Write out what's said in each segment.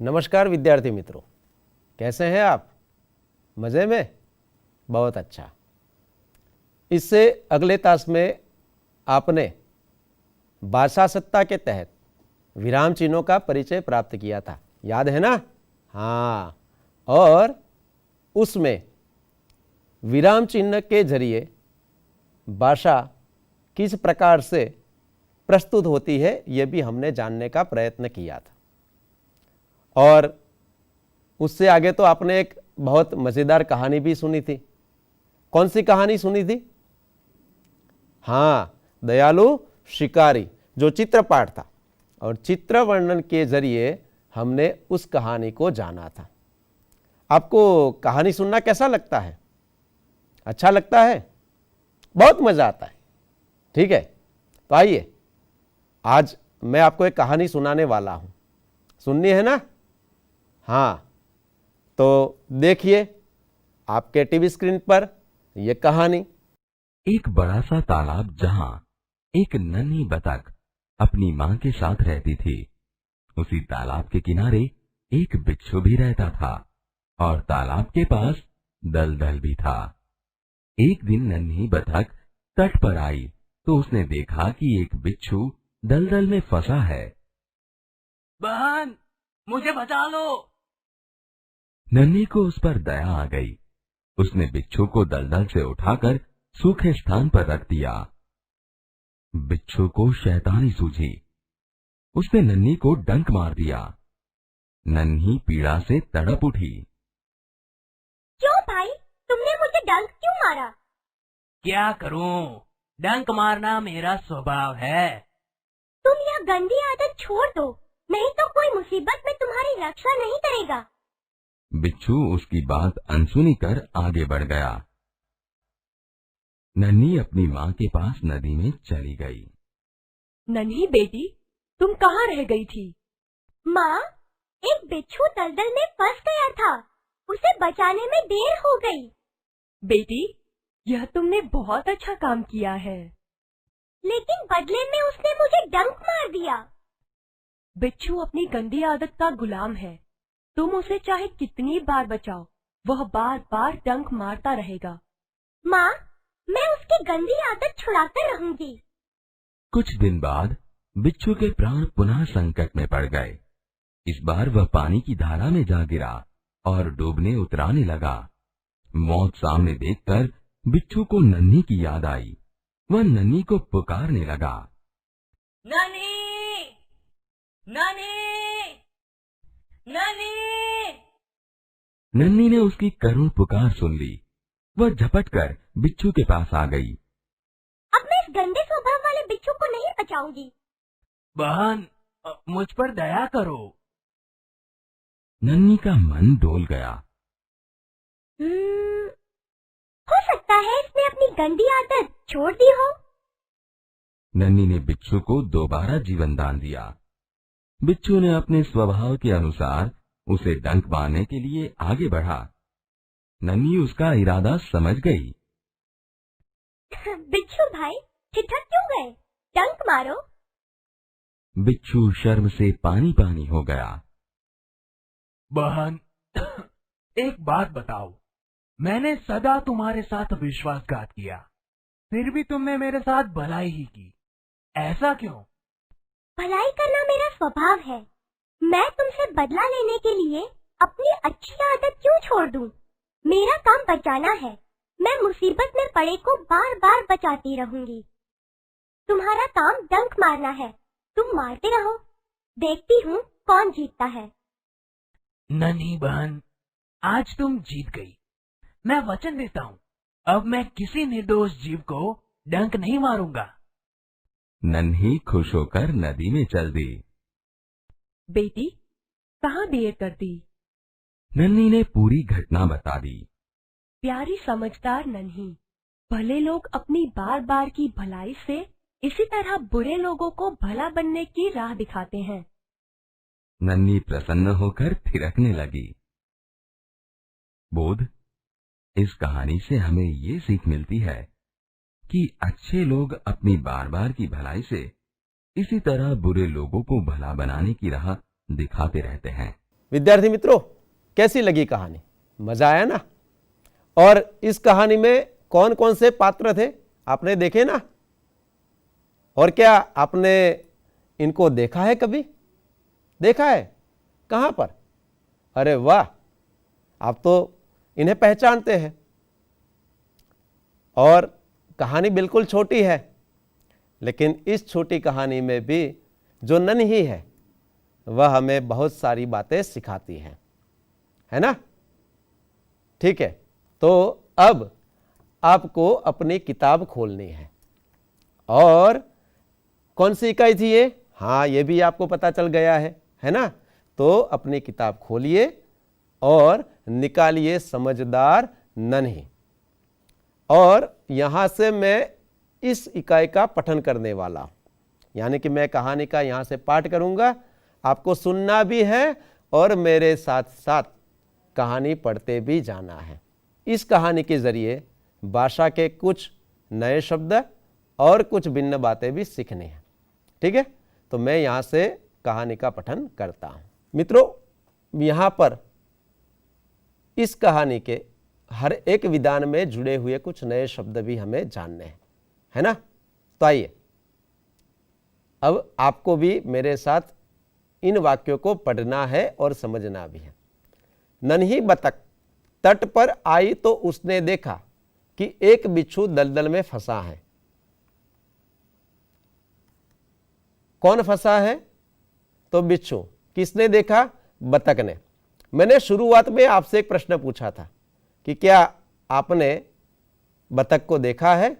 नमस्कार विद्यार्थी मित्रों, कैसे हैं आप? मज़े में? बहुत अच्छा। इससे अगले तास में आपने भाषा सत्ता के तहत विराम चिन्हों का परिचय प्राप्त किया था, याद है ना? हाँ, और उसमें विराम चिन्ह के जरिए भाषा किस प्रकार से प्रस्तुत होती है यह भी हमने जानने का प्रयत्न किया था। और उससे आगे तो आपने एक बहुत मज़ेदार कहानी भी सुनी थी। कौन सी कहानी सुनी थी? हाँ, दयालु शिकारी, जो चित्रपाठ था, और चित्र वर्णन के जरिए हमने उस कहानी को जाना था। आपको कहानी सुनना कैसा लगता है? अच्छा लगता है? बहुत मज़ा आता है। ठीक है, तो आइए आज मैं आपको एक कहानी सुनाने वाला हूं। सुननी है ना? हाँ, तो देखिए आपके टीवी स्क्रीन पर यह कहानी। एक बड़ा सा तालाब जहाँ एक नन्ही बतख अपनी माँ के साथ रहती थी, उसी तालाब के किनारे एक बिच्छू भी रहता था और तालाब के पास दलदल भी था। एक दिन नन्ही बतख तट पर आई तो उसने देखा कि एक बिच्छू दलदल में फंसा है। बहन, मुझे बचा लो। नन्ही को उस पर दया आ गई। उसने बिच्छू को दलदल से उठाकर सूखे स्थान पर रख दिया। बिच्छू को शैतानी सूझी। उसने नन्ही को डंक मार दिया। नन्ही पीड़ा से तड़प उठी। क्यों भाई, तुमने मुझे डंक क्यों मारा? क्या करूं, डंक मारना मेरा स्वभाव है। तुम यह गंदी आदत छोड़ दो, नहीं तो कोई मुसीबत में तुम्हारी रक्षा नहीं करेगा। बिच्छू उसकी बात अनसुनी कर आगे बढ़ गया। नन्ही अपनी माँ के पास नदी में चली गई। नन्ही बेटी, तुम कहाँ रह गई थी? माँ, एक बिच्छू दलदल में फंस गया था, उसे बचाने में देर हो गई। बेटी, यह तुमने बहुत अच्छा काम किया है। लेकिन बदले में उसने मुझे डंक मार दिया। बिच्छू अपनी गंदी आदत का गुलाम है। तुम उसे चाहे कितनी बार बचाओ, वह बार बार डंक मारता रहेगा। माँ, मैं उसकी गंदी आदत छुड़ाकर रहूंगी। कुछ दिन बाद बिच्छू के प्राण पुनः संकट में पड़ गए। इस बार वह पानी की धारा में जा गिरा और डूबने उतराने लगा। मौत सामने देखकर बिच्छू को नन्ही की याद आई। वह नन्ही को पुकारने लगा। नानी, नानी, नानी। नन्ही ने उसकी करुण पुकार सुन ली। वह झपटकर बिच्छू के पास आ गई। अब मैं इस गंदे स्वभाव वाले बिच्छू को नहीं बचाऊंगी। बहन, मुझ पर दया करो। नन्ही का मन डोल गया। हो सकता है इसने अपनी गंदी आदत छोड़ दी हो। नन्ही ने बिच्छू को दोबारा जीवन दान दिया। बिच्छू ने अपने स्वभाव के अनुसार उसे डंक मारने के लिए आगे बढ़ा। नन्ही उसका इरादा समझ गई। बिच्छू भाई, ठिठक क्यों गए? डंक मारो। बिच्छू शर्म से पानी पानी हो गया। बहन, एक बात बताओ, मैंने सदा तुम्हारे साथ विश्वासघात किया, फिर भी तुमने मेरे साथ भलाई ही की, ऐसा क्यों? भलाई करना मेरा स्वभाव है। मैं तुमसे बदला लेने के लिए अपनी अच्छी आदत क्यों छोड़ दूं? मेरा काम बचाना है। मैं मुसीबत में पड़े को बार बार बचाती रहूंगी। तुम्हारा काम डंक मारना है, तुम मारते रहो। देखती हूँ कौन जीतता है। नन्ही बहन, आज तुम जीत गई। मैं वचन देता हूँ, अब मैं किसी निर्दोष जीव को डंक नहीं मारूंगा। नन्ही खुश होकर नदी में चल दी। बेटी, कहाँ देर कर दी? नन्ही ने पूरी घटना बता दी। प्यारी समझदार नन्ही, भले लोग अपनी बार बार की भलाई से इसी तरह बुरे लोगों को भला बनने की राह दिखाते हैं। नन्ही प्रसन्न होकर थिरकने लगी। बोध, इस कहानी से हमें ये सीख मिलती है कि अच्छे लोग अपनी बार बार की भलाई से इसी तरह बुरे लोगों को भला बनाने की राह दिखाते रहते हैं। विद्यार्थी मित्रों, कैसी लगी कहानी? मजा आया ना? और इस कहानी में कौन कौन से पात्र थे आपने देखे ना? और क्या आपने इनको देखा है? कभी देखा है? कहां पर? अरे वाह, आप तो इन्हें पहचानते हैं। और कहानी बिल्कुल छोटी है, लेकिन इस छोटी कहानी में भी जो नन्ही है वह हमें बहुत सारी बातें सिखाती है ना? ठीक है, तो अब आपको अपनी किताब खोलनी है। और कौन सी इकाई थी ये? हाँ, ये भी आपको पता चल गया है ना? तो अपनी किताब खोलिए और निकालिए समझदार नन्ही। और यहां से मैं इस इकाई का पठन करने वाला हूं, यानी कि मैं कहानी का यहां से पाठ करूंगा, आपको सुनना भी है और मेरे साथ साथ कहानी पढ़ते भी जाना है। इस कहानी के जरिए भाषा के कुछ नए शब्द और कुछ भिन्न बातें भी सीखनी है। ठीक है, तो मैं यहां से कहानी का पठन करता हूं। मित्रों, यहां पर इस कहानी के हर एक विधान में जुड़े हुए कुछ नए शब्द भी हमें जानने हैं, है ना? तो आइए, अब आपको भी मेरे साथ इन वाक्यों को पढ़ना है और समझना भी है। नन्ही बतख तट पर आई तो उसने देखा कि एक बिच्छू दलदल में फंसा है। कौन फंसा है? तो बिच्छू। किसने देखा? बतख ने। मैंने शुरुआत में आपसे एक प्रश्न पूछा था कि क्या आपने बतख को देखा है?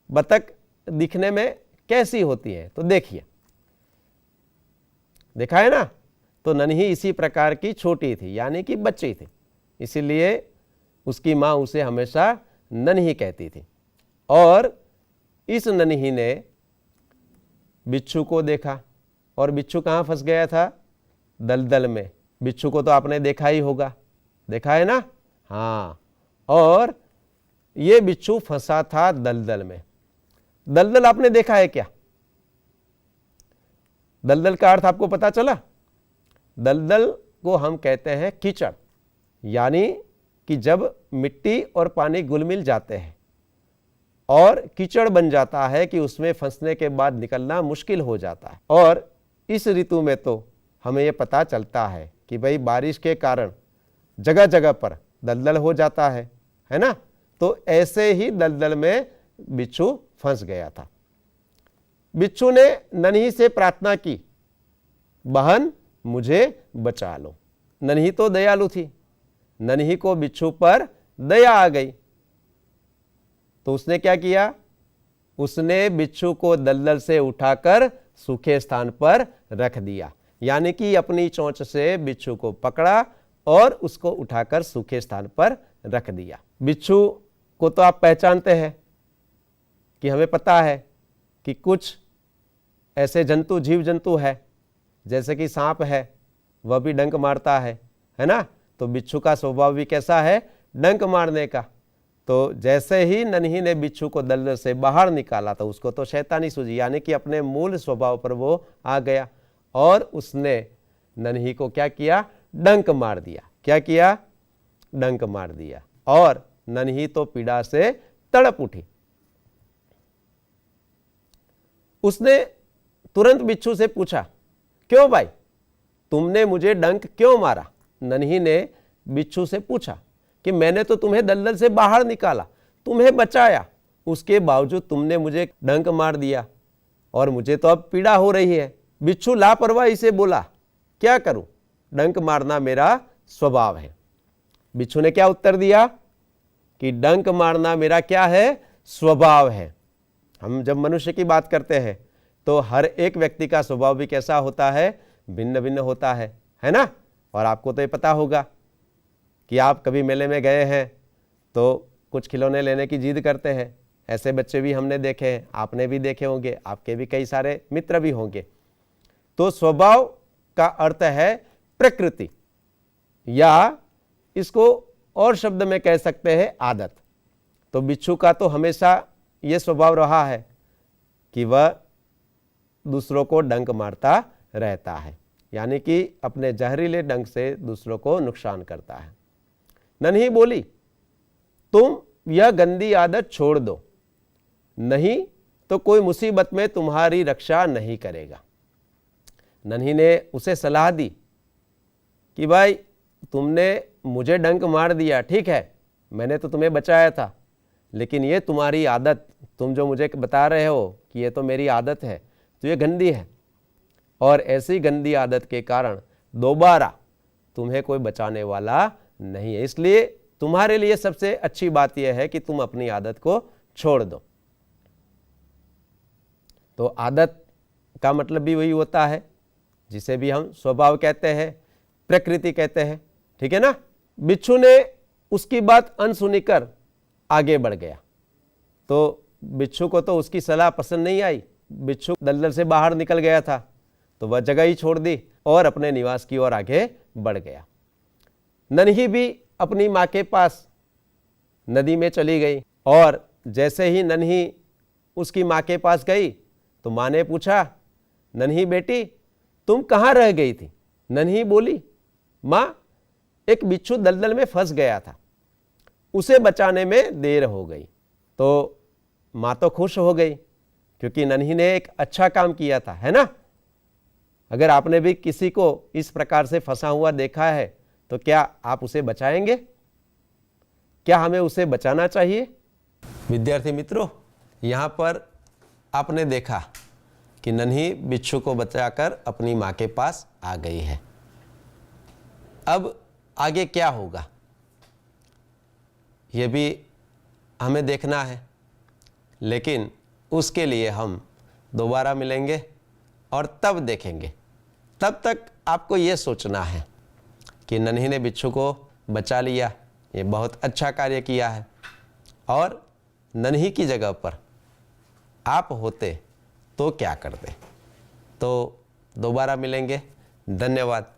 बतख दिखने में कैसी होती है? तो देखिए, देखा है ना? तो नन्ही इसी प्रकार की छोटी थी, यानी कि बच्ची थी, इसीलिए उसकी मां उसे हमेशा नन्ही कहती थी। और इस नन्ही ने बिच्छू को देखा, और बिच्छू कहां फंस गया था? दलदल में। बिच्छू को तो आपने देखा ही होगा, देखा है ना? हाँ, और ये बिच्छू फंसा था दलदल में। दलदल आपने देखा है क्या? दलदल का अर्थ आपको पता चला? दलदल को हम कहते हैं कीचड़, यानी कि जब मिट्टी और पानी घुल मिल जाते हैं और कीचड़ बन जाता है कि उसमें फंसने के बाद निकलना मुश्किल हो जाता है। और इस ऋतु में तो हमें यह पता चलता है कि भाई बारिश के कारण जगह जगह पर दलदल हो जाता है ना? तो ऐसे ही दलदल में बिच्छू फंस गया था। बिच्छू ने नन्ही से प्रार्थना की, बहन मुझे बचा लो। नन्ही तो दयालु थी, नन्ही को बिच्छू पर दया आ गई, तो उसने क्या किया? उसने बिच्छू को दलदल से उठाकर सूखे स्थान पर रख दिया, यानी कि अपनी चोंच से बिच्छू को पकड़ा और उसको उठाकर सूखे स्थान पर रख दिया। बिच्छू को तो आप पहचानते हैं कि हमें पता है कि कुछ ऐसे जंतु, जीव जंतु है, जैसे कि सांप है, वह भी डंक मारता है ना? तो बिच्छू का स्वभाव भी कैसा है? डंक मारने का। तो जैसे ही नन्ही ने बिच्छू को दलदल से बाहर निकाला तो उसको तो शैतानी सूझी, यानी कि अपने मूल स्वभाव पर वो आ गया और उसने नन्ही को क्या किया? डंक मार दिया। क्या किया? डंक मार दिया। और नन्ही तो पीड़ा से तड़प उठी। उसने तुरंत बिच्छू से पूछा, क्यों भाई, तुमने मुझे डंक क्यों मारा? नन्ही ने बिच्छू से पूछा कि मैंने तो तुम्हें दलदल से बाहर निकाला, तुम्हें बचाया, उसके बावजूद तुमने मुझे डंक मार दिया और मुझे तो अब पीड़ा हो रही है। बिच्छू लापरवाही से बोला, क्या करूं, डंक मारना मेरा स्वभाव है। बिच्छू ने क्या उत्तर दिया? कि डंक मारना मेरा क्या है? स्वभाव है। हम जब मनुष्य की बात करते हैं तो हर एक व्यक्ति का स्वभाव भी कैसा होता है? भिन्न भिन्न होता है ना? और आपको तो ये पता होगा कि आप कभी मेले में गए हैं तो कुछ खिलौने लेने की जिद करते हैं। ऐसे बच्चे भी हमने देखे हैं, आपने भी देखे होंगे, आपके भी कई सारे मित्र भी होंगे। तो स्वभाव का अर्थ है प्रकृति, या इसको और शब्द में कह सकते हैं आदत। तो बिच्छू का तो हमेशा यह स्वभाव रहा है कि वह दूसरों को डंक मारता रहता है। यानी कि अपने जहरीले ढंग से दूसरों को नुकसान करता है। नन्ही बोली, तुम यह गंदी आदत छोड़ दो, नहीं तो कोई मुसीबत में तुम्हारी रक्षा नहीं करेगा। नन्ही ने उसे सलाह दी कि भाई तुमने मुझे डंक मार दिया, ठीक है, मैंने तो तुम्हें बचाया था, लेकिन ये तुम्हारी आदत, तुम जो मुझे बता रहे हो कि ये तो मेरी आदत है, तो ये गंदी है, और ऐसी गंदी आदत के कारण दोबारा तुम्हें कोई बचाने वाला नहीं है। इसलिए तुम्हारे लिए सबसे अच्छी बात यह है कि तुम अपनी आदत को छोड़ दो। तो आदत का मतलब भी वही होता है जिसे भी हम स्वभाव कहते हैं, प्रकृति कहते हैं, ठीक है ना। बिच्छू ने उसकी बात अनसुनी कर आगे बढ़ गया। तो बिच्छू को तो उसकी सलाह पसंद नहीं आई। बिच्छू दलदल से बाहर निकल गया था, तो वह जगह ही छोड़ दी और अपने निवास की ओर आगे बढ़ गया। नन्ही भी अपनी माँ के पास नदी में चली गई, और जैसे ही नन्ही उसकी माँ के पास गई तो माँ ने पूछा, नन्ही बेटी तुम कहाँ रह गई थी? नन्ही बोली, माँ एक बिच्छू दलदल में फंस गया था, उसे बचाने में देर हो गई। तो माँ तो खुश हो गई क्योंकि नन्ही ने एक अच्छा काम किया था, है ना। अगर आपने भी किसी को इस प्रकार से फंसा हुआ देखा है तो क्या आप उसे बचाएंगे? क्या हमें उसे बचाना चाहिए? विद्यार्थी मित्रों, यहाँ पर आपने देखा कि नन्ही बिच्छू को बचाकर अपनी माँ के पास आ गई है। अब आगे क्या होगा ये भी हमें देखना है, लेकिन उसके लिए हम दोबारा मिलेंगे और तब देखेंगे। तब तक आपको ये सोचना है कि नन्ही ने बिच्छू को बचा लिया, ये बहुत अच्छा कार्य किया है, और नन्ही की जगह पर आप होते तो क्या करते। तो दोबारा मिलेंगे। धन्यवाद।